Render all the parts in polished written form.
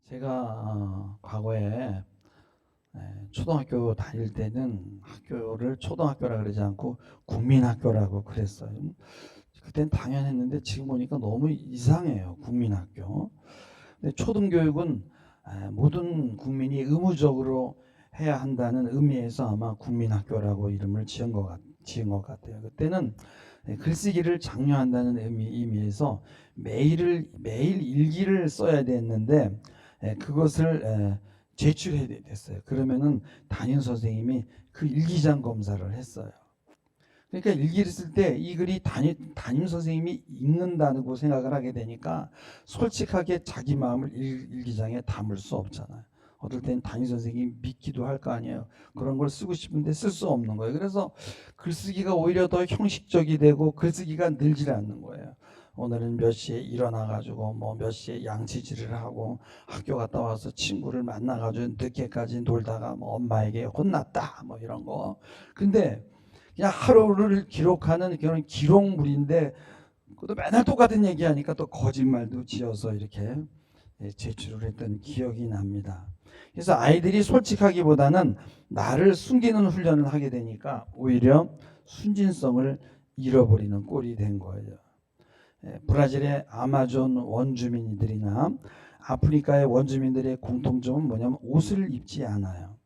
제가 과거에 초등학교 다닐 때는 학교를 초등학교라 그러지 않고 국민학교라고 그랬어요. 그땐 당연했는데 지금 보니까 너무 이상해요. 국민학교. 근데 초등교육은 모든 국민이 의무적으로 해야 한다는 의미에서 아마 국민학교라고 이름을 지은 것 같아요. 그때는 글쓰기를 장려한다는 의미에서 매일 일기를 써야 됐는데 그것을 제출해야 됐어요. 그러면은 담임 선생님이 그 일기장 검사를 했어요. 그러니까 일기를 쓸 때 이 글이 담임 선생님이 읽는다고 생각을 하게 되니까 솔직하게 자기 마음을 일기장에 담을 수 없잖아요. 어떨 땐 담임 선생님이 믿기도 할 거 아니에요. 그런 걸 쓰고 싶은데 쓸 수 없는 거예요. 그래서 글쓰기가 오히려 더 형식적이 되고 글쓰기가 늘질 않는 거예요. 오늘은 몇 시에 일어나 가지고 뭐 몇 시에 양치질을 하고 학교 갔다 와서 친구를 만나 가지고 늦게까지 놀다가 뭐 엄마에게 혼났다 뭐 이런 거. 근데 그냥 하루를 기록하는 그런 기록물인데 그것도 맨날 똑같은 얘기하니까 또 거짓말도 지어서 이렇게 제출을 했던 기억이 납니다. 그래서 아이들이 솔직하기보다는 나를 숨기는 훈련을 하게 되니까 오히려 순진성을 잃어버리는 꼴이 된 거예요. 브라질의 아마존 원주민들이나 아프리카의 원주민들의 공통점은 뭐냐면 옷을 입지 않아요.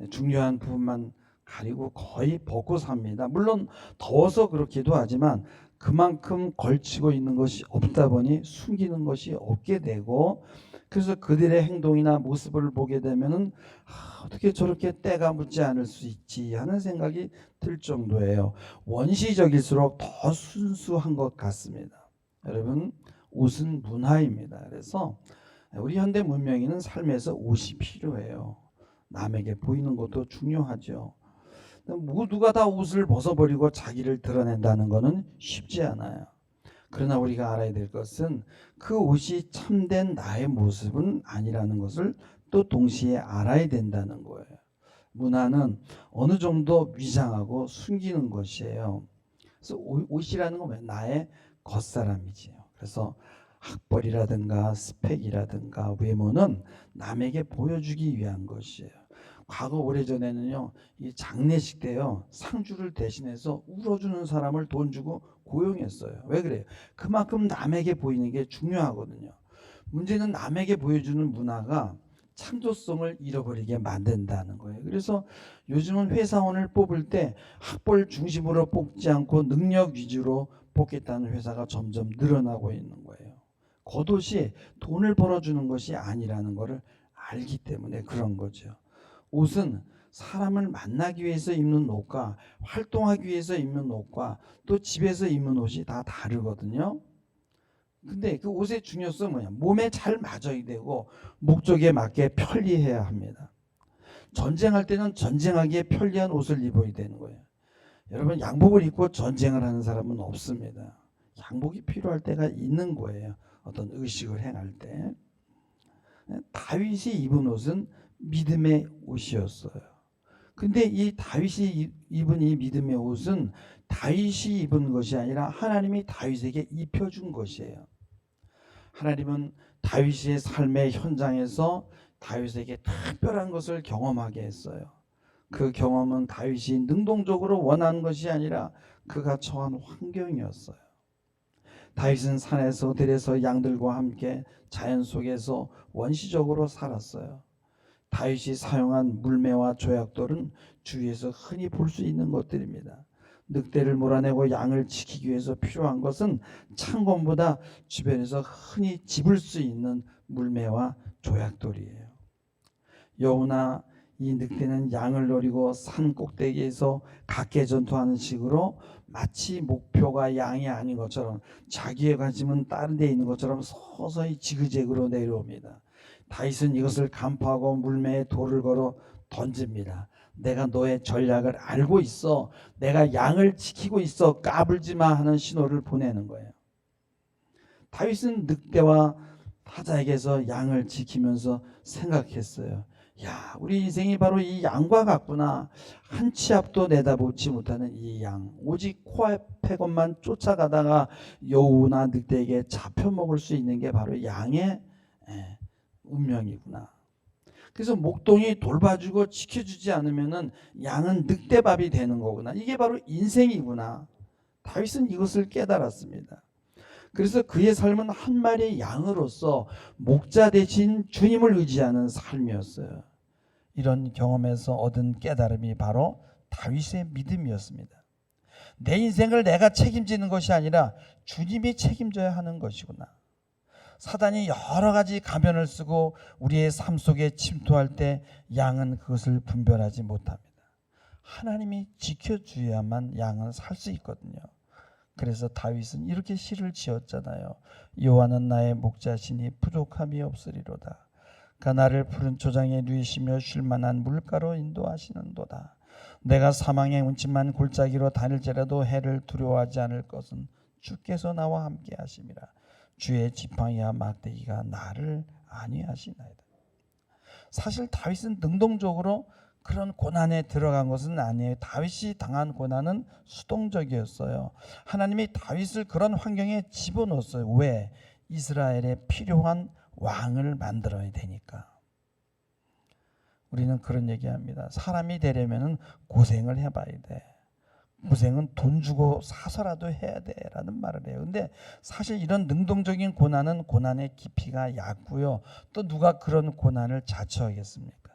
중요한 부분만 가리고 거의 벗고 삽니다. 물론 더워서 그렇기도 하지만 그만큼 걸치고 있는 것이 없다 보니 숨기는 것이 없게 되고, 그래서 그들의 행동이나 모습을 보게 되면은 어떻게 저렇게 때가 묻지 않을 수 있지 하는 생각이 들 정도예요. 원시적일수록 더 순수한 것 같습니다. 여러분, 옷은 문화입니다. 그래서 우리 현대 문명인은 삶에서 옷이 필요해요. 남에게 보이는 것도 중요하죠. 모두가 다 옷을 벗어버리고 자기를 드러낸다는 것은 쉽지 않아요. 그러나 우리가 알아야 될 것은 그 옷이 참된 나의 모습은 아니라는 것을 또 동시에 알아야 된다는 거예요. 문화는 어느 정도 위장하고 숨기는 것이에요. 그래서 옷이라는 건 나의 겉사람이지요. 그래서 학벌이라든가 스펙이라든가 외모는 남에게 보여주기 위한 것이에요. 과거 오래전에는요, 이 장례식 때요, 상주를 대신해서 울어주는 사람을 돈 주고 고용했어요. 왜 그래요? 그만큼 남에게 보이는 게 중요하거든요. 문제는 남에게 보여주는 문화가 창조성을 잃어버리게 만든다는 거예요. 그래서 요즘은 회사원을 뽑을 때 학벌 중심으로 뽑지 않고 능력 위주로 뽑겠다는 회사가 점점 늘어나고 있는 거예요. 겉옷이 돈을 벌어주는 것이 아니라는 것을 알기 때문에 그런 거죠. 옷은 사람을 만나기 위해서 입는 옷과 활동하기 위해서 입는 옷과 또 집에서 입는 옷이 다 다르거든요. 근데 그 옷의 중요성은 뭐냐? 몸에 잘 맞아야 되고 목적에 맞게 편리해야 합니다. 전쟁할 때는 전쟁하기에 편리한 옷을 입어야 되는 거예요. 여러분, 양복을 입고 전쟁을 하는 사람은 없습니다. 양복이 필요할 때가 있는 거예요. 어떤 의식을 행할 때. 다윗이 입은 옷은 믿음의 옷이었어요. 근데 이 다윗이 입은 이 믿음의 옷은 다윗이 입은 것이 아니라 하나님이 다윗에게 입혀준 것이에요. 하나님은 다윗의 삶의 현장에서 다윗에게 특별한 것을 경험하게 했어요. 그 경험은 다윗이 능동적으로 원한 것이 아니라 그가 처한 환경이었어요. 다윗은 산에서 들에서 양들과 함께 자연 속에서 원시적으로 살았어요. 다윗이 사용한 물매와 조약돌은 주위에서 흔히 볼 수 있는 것들입니다. 늑대를 몰아내고 양을 지키기 위해서 필요한 것은 창검보다 주변에서 흔히 집을 수 있는 물매와 조약돌이에요. 여우나 이 늑대는 양을 노리고 산 꼭대기에서 각계 전투하는 식으로 마치 목표가 양이 아닌 것처럼 자기의 관심은 다른 데 있는 것처럼 서서히 지그재그로 내려옵니다. 다윗은 이것을 간파하고 물매에 돌을 걸어 던집니다. 내가 너의 전략을 알고 있어. 내가 양을 지키고 있어. 까불지 마 하는 신호를 보내는 거예요. 다윗은 늑대와 사자에게서 양을 지키면서 생각했어요. 야, 우리 인생이 바로 이 양과 같구나. 한 치 앞도 내다보지 못하는 이 양. 오직 코앞의 것만 쫓아가다가 여우나 늑대에게 잡혀먹을 수 있는 게 바로 양의 운명이구나. 그래서 목동이 돌봐주고 지켜주지 않으면은 양은 늑대밥이 되는 거구나. 이게 바로 인생이구나. 다윗은 이것을 깨달았습니다. 그래서 그의 삶은 한 마리의 양으로서 목자 대신 주님을 의지하는 삶이었어요. 이런 경험에서 얻은 깨달음이 바로 다윗의 믿음이었습니다. 내 인생을 내가 책임지는 것이 아니라 주님이 책임져야 하는 것이구나. 사단이 여러 가지 가면을 쓰고 우리의 삶 속에 침투할 때 양은 그것을 분별하지 못합니다. 하나님이 지켜줘야만 양은 살 수 있거든요. 그래서 다윗은 이렇게 시를 지었잖아요. 여호와는 나의 목자시니 부족함이 없으리로다. 그가 나를 푸른 초장에 누이시며 쉴만한 물가로 인도하시는도다. 내가 사망의 음침한 골짜기로 다닐지라도 해를 두려워하지 않을 것은 주께서 나와 함께 하심이라. 주의 지팡이와 막대기가 나를 안위하시나이다. 사실 다윗은 능동적으로 그런 고난에 들어간 것은 아니에요. 다윗이 당한 고난은 수동적이었어요. 하나님이 다윗을 그런 환경에 집어넣었어요. 왜? 이스라엘에 필요한 왕을 만들어야 되니까. 우리는 그런 얘기합니다. 사람이 되려면 고생을 해봐야 돼. 고생은 돈 주고 사서라도 해야 돼 라는 말을 해요. 근데 사실 이런 능동적인 고난은 고난의 깊이가 얕고요. 또 누가 그런 고난을 자처하겠습니까?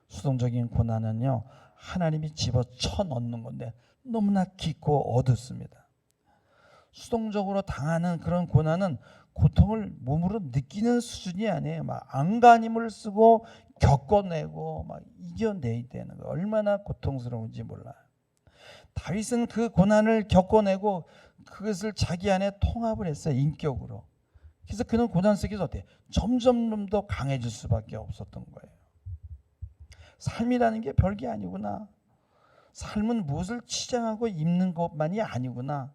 수동적인 고난은요, 하나님이 집어쳐 넣는 건데 너무나 깊고 어둡습니다. 수동적으로 당하는 그런 고난은 고통을 몸으로 느끼는 수준이 아니에요. 막 안간힘을 쓰고 겪어내고 막 이겨내야 되는 거예요. 얼마나 고통스러운지 몰라요. 다윗은 그 고난을 겪어내고 그것을 자기 안에 통합을 했어요. 인격으로. 그래서 그는 고난 속에서 어때요? 점점 더 강해질 수밖에 없었던 거예요. 삶이라는 게 별게 아니구나. 삶은 무엇을 치장하고 입는 것만이 아니구나.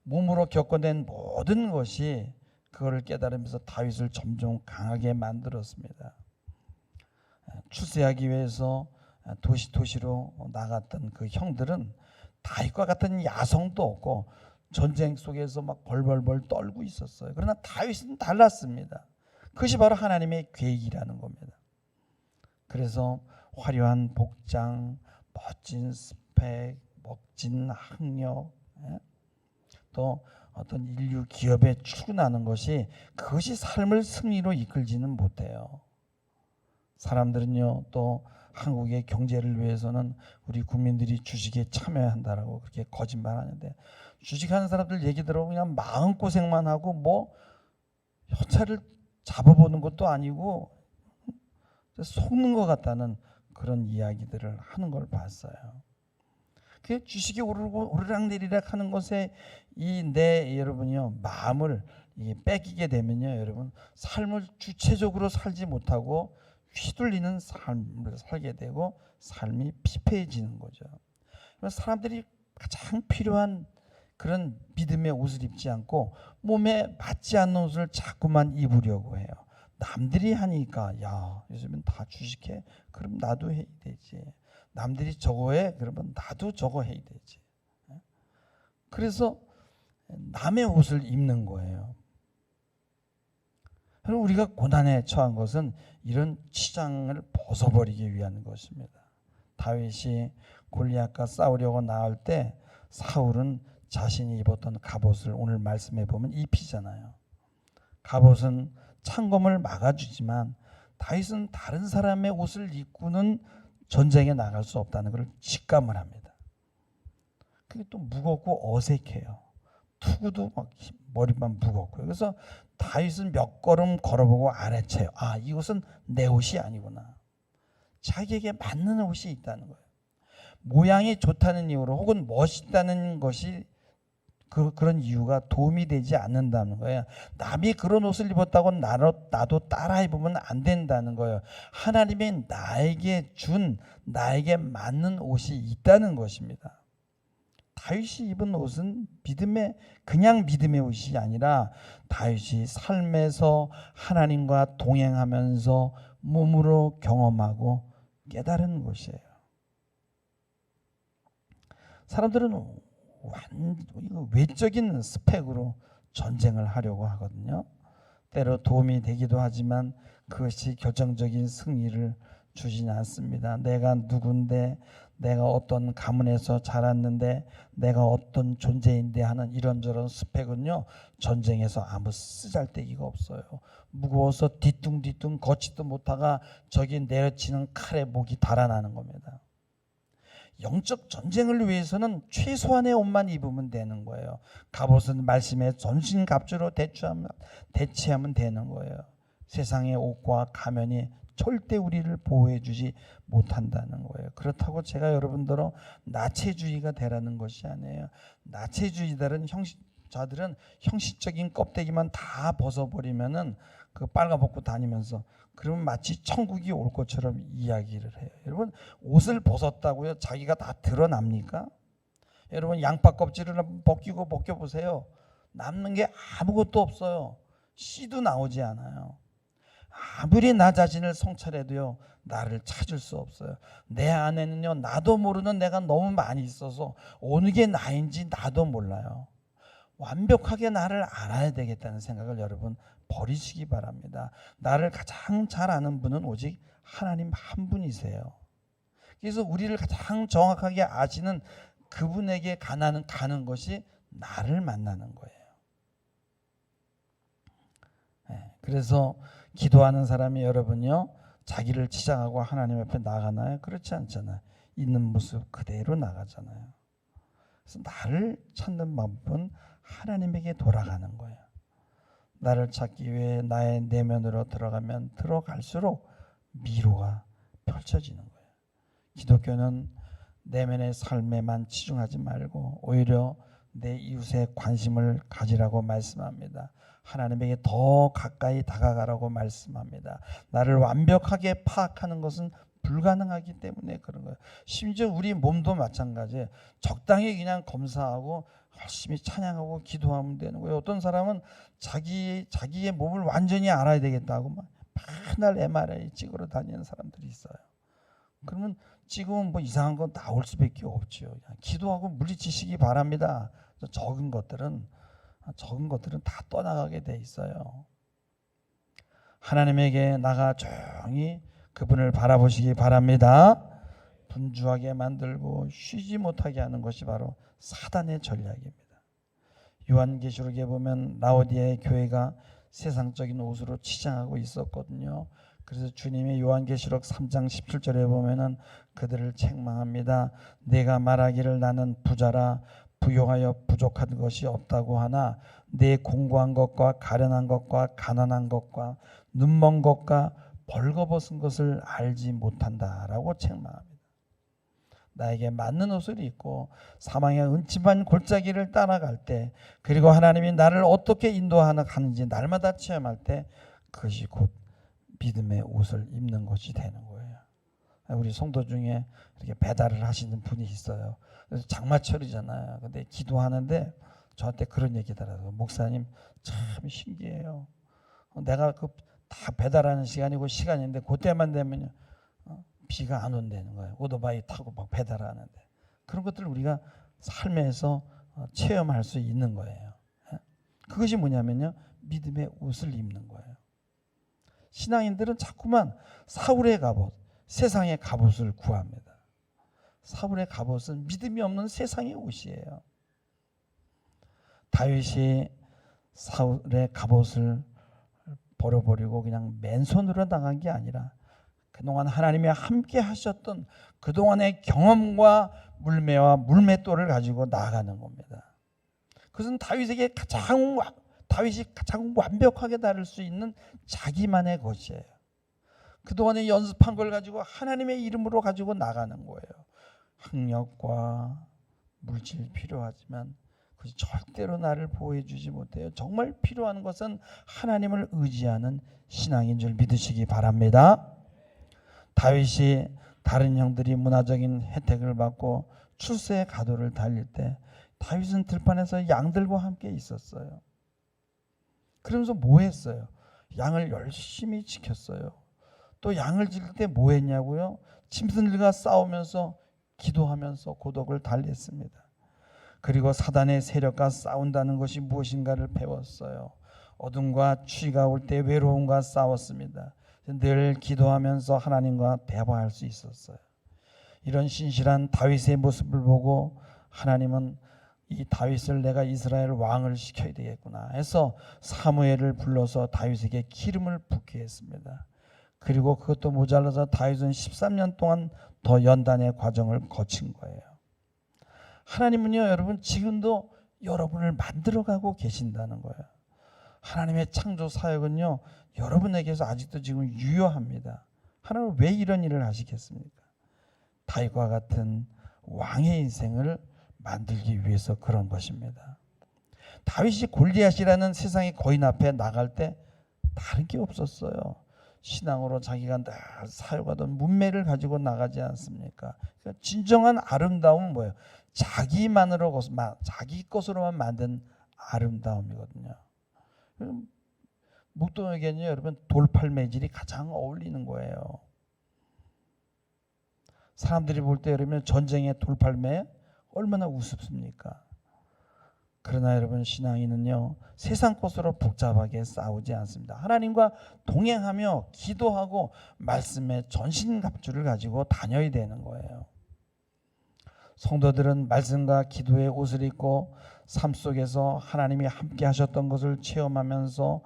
몸으로 겪어낸 모든 것이 그거를 깨달으면서 다윗을 점점 강하게 만들었습니다. 출세하기 위해서 도시로 나갔던 그 형들은 다윗과 같은 야성도 없고 전쟁 속에서 막 벌벌벌 떨고 있었어요. 그러나 다윗은 달랐습니다. 그것이 바로 하나님의 계획이라는 겁니다. 그래서 화려한 복장, 멋진 스펙, 멋진 학력, 또 어떤 인류 기업에 출근하는 것이 그것이 삶을 승리로 이끌지는 못해요. 사람들은요, 또 한국의 경제를 위해서는 우리 국민들이 주식에 참여한다라고 그렇게 거짓말하는데, 주식하는 사람들 얘기 들어보면 그냥 마음고생만 하고 뭐 혀차를 잡아보는 것도 아니고 속는 것 같다는 그런 이야기들을 하는 걸 봤어요. 그 주식이 오르고 오르락내리락 하는 것에 여러분이요, 마음을 뺏기게 되면요, 여러분 삶을 주체적으로 살지 못하고 휘둘리는 삶을 살게 되고 삶이 피폐해지는 거죠. 사람들이 가장 필요한 그런 믿음의 옷을 입지 않고 몸에 맞지 않는 옷을 자꾸만 입으려고 해요. 남들이 하니까, 야, 요즘엔 다 주식해? 그럼 나도 해야 되지. 남들이 저거 해? 그러면 나도 저거 해야 되지. 그래서 남의 옷을 입는 거예요. 우리가 고난에 처한 것은 이런 치장을 벗어버리기 위한 것입니다. 다윗이 골리앗과 싸우려고 나올 때 사울은 자신이 입었던 갑옷을 오늘 말씀해 보면 입히잖아요. 갑옷은 창검을 막아주지만 다윗은 다른 사람의 옷을 입고는 전쟁에 나갈 수 없다는 걸 직감을 합니다. 그게 또 무겁고 어색해요. 투구도 막 머리만 무겁고요. 그래서 다윗은 몇 걸음 걸어보고 알아채요. 아, 이것은 내 옷이 아니구나. 자기에게 맞는 옷이 있다는 거예요. 모양이 좋다는 이유로 혹은 멋있다는 것이 그런 이유가 도움이 되지 않는다는 거예요. 남이 그런 옷을 입었다고 나도 따라 입으면 안 된다는 거예요. 하나님이 나에게 준, 나에게 맞는 옷이 있다는 것입니다. 다윗이 입은 옷은 그냥 믿음의 옷이 아니라 다윗이 삶에서 하나님과 동행하면서 몸으로 경험하고 깨달은 것이에요. 사람들은 외적인 스펙으로 전쟁을 하려고 하거든요. 때로 도움이 되기도 하지만 그것이 결정적인 승리를 주진 않습니다. 내가 누군데, 내가 어떤 가문에서 자랐는데, 내가 어떤 존재인데 하는 이런저런 스펙은요, 전쟁에서 아무 쓰잘데기가 없어요. 무거워서 뒤뚱뒤뚱 걷지도 못하가 저기 내려치는 칼에 목이 달아나는 겁니다. 영적 전쟁을 위해서는 최소한의 옷만 입으면 되는 거예요. 갑옷은 말씀의 전신갑주로 대체하면 되는 거예요. 세상의 옷과 가면이 절대 우리를 보호해주지 못한다는 거예요. 그렇다고 제가 여러분들은 나체주의가 되라는 것이 아니에요. 나체주의자들은 형식적인 껍데기만 다 벗어버리면은 그 빨가벗고 다니면서 그러면 마치 천국이 올 것처럼 이야기를 해요. 여러분, 옷을 벗었다고요? 자기가 다 드러납니까? 여러분, 양파 껍질을 벗겨보세요. 남는 게 아무것도 없어요. 씨도 나오지 않아요. 아무리 나 자신을 성찰해도요, 나를 찾을 수 없어요. 내 안에는요, 나도 모르는 내가 너무 많이 있어서 어느 게 나인지 나도 몰라요. 완벽하게 나를 알아야 되겠다는 생각을 여러분 버리시기 바랍니다. 나를 가장 잘 아는 분은 오직 하나님 한 분이세요. 그래서 우리를 가장 정확하게 아시는 그분에게 가는 것이 나를 만나는 거예요. 그래서 기도하는 사람이 여러분요, 자기를 치장하고 하나님 앞에 나가나요? 그렇지 않잖아요. 있는 모습 그대로 나가잖아요. 그래서 나를 찾는 방법은 하나님에게 돌아가는 거예요. 나를 찾기 위해 나의 내면으로 들어가면 들어갈수록 미로가 펼쳐지는 거예요. 기독교는 내면의 삶에만 치중하지 말고 오히려 내 이웃에 관심을 가지라고 말씀합니다. 하나님에게 더 가까이 다가가라고 말씀합니다. 나를 완벽하게 파악하는 것은 불가능하기 때문에 그런 거예요. 심지어 우리 몸도 마찬가지예요. 적당히 그냥 검사하고 열심히 찬양하고 기도하면 되는 거예요. 어떤 사람은 자기의 몸을 완전히 알아야 되겠다고 막 맨날 MRI 찍으러 다니는 사람들이 있어요. 그러면 지금은 뭐 이상한 건 나올 수밖에 없죠. 기도하고 물리치시기 바랍니다. 적은 것들은 다 떠나가게 돼 있어요. 하나님에게 나가 조용히 그분을 바라보시기 바랍니다. 분주하게 만들고 쉬지 못하게 하는 것이 바로 사단의 전략입니다. 요한계시록에 보면 라오디아의 교회가 세상적인 옷으로 치장하고 있었거든요. 그래서 주님이 요한계시록 3장 17절에 보면은 그들을 책망합니다. 내가 말하기를 나는 부자라 부요하여 부족한 것이 없다고 하나 내 공고한 것과 가련한 것과 가난한 것과 눈먼 것과 벌거벗은 것을 알지 못한다라고 책망합니다. 나에게 맞는 옷을 입고 사망의 은침한 골짜기를 따라갈 때, 그리고 하나님이 나를 어떻게 인도하는지 날마다 체험할 때, 그것이 곧 믿음의 옷을 입는 것이 되는 거예요. 우리 성도 중에 이렇게 배달을 하시는 분이 있어요. 그래서 장마철이잖아요. 근데 기도하는데 저한테 그런 얘기더라고요. 목사님 참 신기해요. 내가 다 배달하는 시간이고 시간인데 그때만 되면 비가 안 온다는 거예요. 오토바이 타고 막 배달하는데. 그런 것들을 우리가 삶에서 체험할 수 있는 거예요. 그것이 뭐냐면요, 믿음의 옷을 입는 거예요. 신앙인들은 자꾸만 사울의 갑옷, 세상의 갑옷을 구합니다. 사울의 갑옷은 믿음이 없는 세상의 옷이에요. 다윗이 사울의 갑옷을 버려버리고 그냥 맨손으로 나간 게 아니라 그동안 하나님이 함께 하셨던 그동안의 경험과 물맷돌을 가지고 나아가는 겁니다. 그것은 다윗이 가장 완벽하게 다룰 수 있는 자기만의 것이에요. 그동안에 연습한 걸 가지고 하나님의 이름으로 가지고 나가는 거예요. 학력과 물질이 필요하지만 그것이 절대로 나를 보호해 주지 못해요. 정말 필요한 것은 하나님을 의지하는 신앙인 줄 믿으시기 바랍니다. 다윗이 다른 형들이 문화적인 혜택을 받고 출세의 가도를 달릴 때 다윗은 들판에서 양들과 함께 있었어요. 그러면서 뭐 했어요? 양을 열심히 지켰어요. 또 양을 지킬 때 뭐 했냐고요? 짐승들과 싸우면서 기도하면서 고독을 달랬습니다. 그리고 사단의 세력과 싸운다는 것이 무엇인가를 배웠어요. 어둠과 추위가 올 때 외로움과 싸웠습니다. 늘 기도하면서 하나님과 대화할 수 있었어요. 이런 신실한 다윗의 모습을 보고 하나님은 이 다윗을 내가 이스라엘 왕을 시켜야 되겠구나 해서 사무엘을 불러서 다윗에게 기름을 붓게 했습니다. 그리고 그것도 모자라서 다윗은 13년 동안 더 연단의 과정을 거친 거예요. 하나님은요, 여러분 지금도 여러분을 만들어가고 계신다는 거예요. 하나님의 창조 사역은요, 여러분에게서 아직도 지금 유효합니다. 하나님은 왜 이런 일을 하시겠습니까? 다윗과 같은 왕의 인생을 만들기 위해서 그런 것입니다. 다윗이 골리앗이라는 세상의 거인 앞에 나갈 때 다른 게 없었어요. 신앙으로 자기가 늘 사용하던 문매를 가지고 나가지 않습니까? 그러니까 진정한 아름다움은 뭐예요? 자기 것으로만 만든 아름다움이거든요. 목동에게는요, 여러분 돌팔매질이 가장 어울리는 거예요. 사람들이 볼 때 여러분 전쟁의 돌팔매 얼마나 우습습니까? 그러나 여러분 신앙인은요, 세상 것으로 복잡하게 싸우지 않습니다. 하나님과 동행하며 기도하고 말씀의 전신갑주를 가지고 다녀야 되는 거예요. 성도들은 말씀과 기도의 옷을 입고 삶 속에서 하나님이 함께 하셨던 것을 체험하면서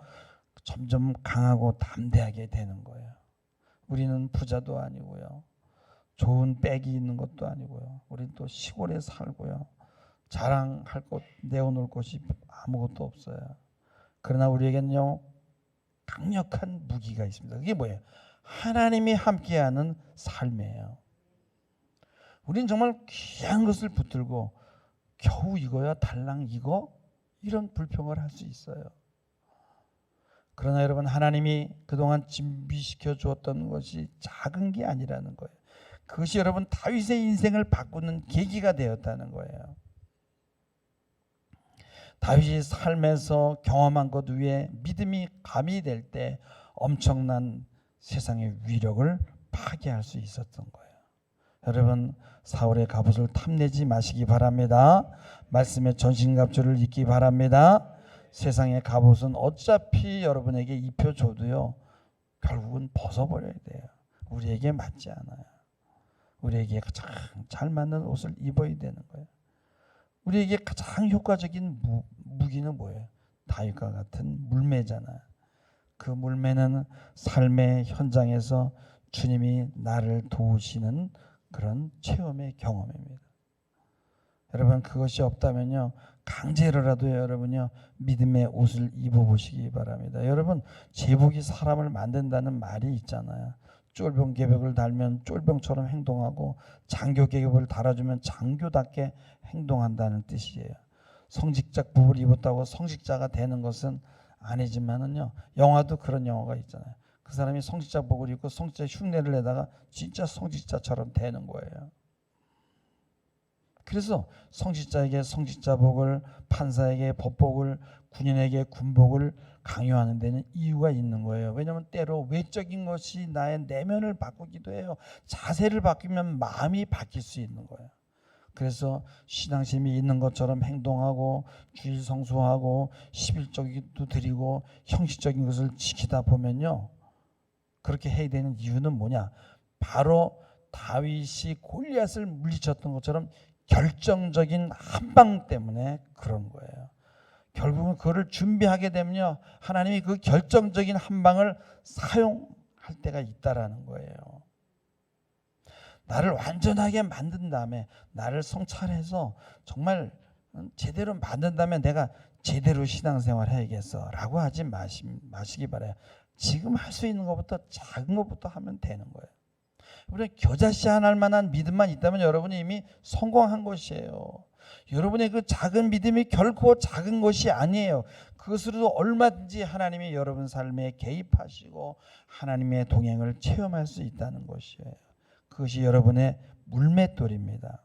점점 강하고 담대하게 되는 거예요. 우리는 부자도 아니고요, 좋은 백이 있는 것도 아니고요, 우리는 또 시골에 살고요, 자랑할 곳, 내어놓을 곳이 아무것도 없어요. 그러나 우리에게는요, 강력한 무기가 있습니다. 그게 뭐예요? 하나님이 함께하는 삶이에요. 우리는 정말 귀한 것을 붙들고 겨우 이거야 달랑 이거? 이런 불평을 할 수 있어요. 그러나 여러분 하나님이 그동안 준비시켜 주었던 것이 작은 게 아니라는 거예요. 그것이 여러분 다윗의 인생을 바꾸는 계기가 되었다는 거예요. 다윗이 삶에서 경험한 것 위에 믿음이 가미될 때 엄청난 세상의 위력을 파괴할 수 있었던 거예요. 여러분 사울의 갑옷을 탐내지 마시기 바랍니다. 말씀의 전신갑주를 입기 바랍니다. 세상의 갑옷은 어차피 여러분에게 입혀줘도요, 결국은 벗어버려야 돼요. 우리에게 맞지 않아요. 우리에게 가장 잘 맞는 옷을 입어야 되는 거예요. 우리에게 가장 효과적인 무기는 뭐예요? 다윗과 같은 물매잖아요. 그 물매는 삶의 현장에서 주님이 나를 도우시는 그런 체험의 경험입니다. 여러분 그것이 없다면요, 강제로라도 여러분요 믿음의 옷을 입어보시기 바랍니다. 여러분 제복이 사람을 만든다는 말이 있잖아요. 쫄병개벽을 달면 쫄병처럼 행동하고 장교개벽을 달아주면 장교답게 행동한다는 뜻이에요. 성직자복을 입었다고 성직자가 되는 것은 아니지만은요, 영화도 그런 영화가 있잖아요. 그 사람이 성직자복을 입고 성직자 흉내를 내다가 진짜 성직자처럼 되는 거예요. 그래서 성직자에게 성직자복을, 판사에게 법복을, 군인에게 군복을 강요하는 데는 이유가 있는 거예요. 왜냐하면 때로 외적인 것이 나의 내면을 바꾸기도 해요. 자세를 바뀌면 마음이 바뀔 수 있는 거예요. 그래서 신앙심이 있는 것처럼 행동하고 주일 성수하고 11조기도 드리고 형식적인 것을 지키다 보면요, 그렇게 해야 되는 이유는 뭐냐? 바로 다윗이 골리앗을 물리쳤던 것처럼 결정적인 한방 때문에 그런 거예요. 결국은 그거를 준비하게 되면요, 하나님이 그 결정적인 한방을 사용할 때가 있다라는 거예요. 나를 완전하게 만든 다음에, 나를 성찰해서 정말 제대로 만든 다음에 내가 제대로 신앙생활 해야겠어 라고 하지 마시기 바라요. 지금 할 수 있는 것부터 작은 것부터 하면 되는 거예요. 우리 겨자씨 하나 할 만한 믿음만 있다면 여러분이 이미 성공한 것이에요. 여러분의 그 작은 믿음이 결코 작은 것이 아니에요. 그것으로도 얼마든지 하나님이 여러분 삶에 개입하시고 하나님의 동행을 체험할 수 있다는 것이에요. 그것이 여러분의 물맷돌입니다.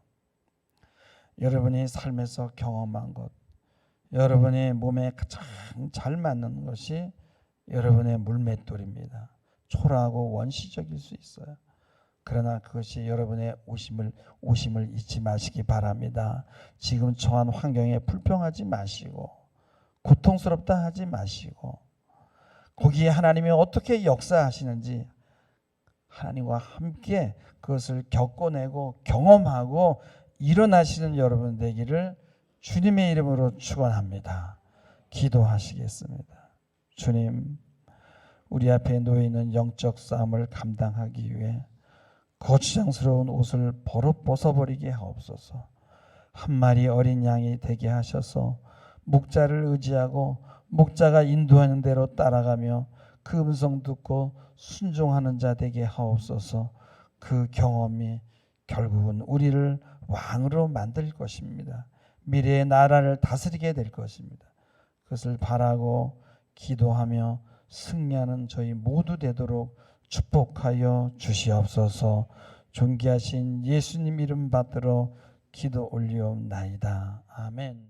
여러분이 삶에서 경험한 것, 여러분의 몸에 가장 잘 맞는 것이 여러분의 물맷돌입니다. 초라하고 원시적일 수 있어요. 그러나 그것이 여러분의 오심을 잊지 마시기 바랍니다. 지금 처한 환경에 불평하지 마시고 고통스럽다 하지 마시고 거기에 하나님이 어떻게 역사하시는지 하나님과 함께 그것을 겪어내고 경험하고 일어나시는 여러분 되기를 주님의 이름으로 축원합니다. 기도하시겠습니다. 주님, 우리 앞에 놓여 있는 영적 싸움을 감당하기 위해 거추장스러운 옷을 벗어버리게 하옵소서. 한 마리 어린 양이 되게 하셔서 목자를 의지하고 목자가 인도하는 대로 따라가며 그 음성 듣고 순종하는 자 되게 하옵소서. 그 경험이 결국은 우리를 왕으로 만들 것입니다. 미래의 나라를 다스리게 될 것입니다. 그것을 바라고 기도하며 승리하는 저희 모두 되도록 축복하여 주시옵소서. 존귀하신 예수님 이름 받들어 기도 올리옵나이다. 아멘.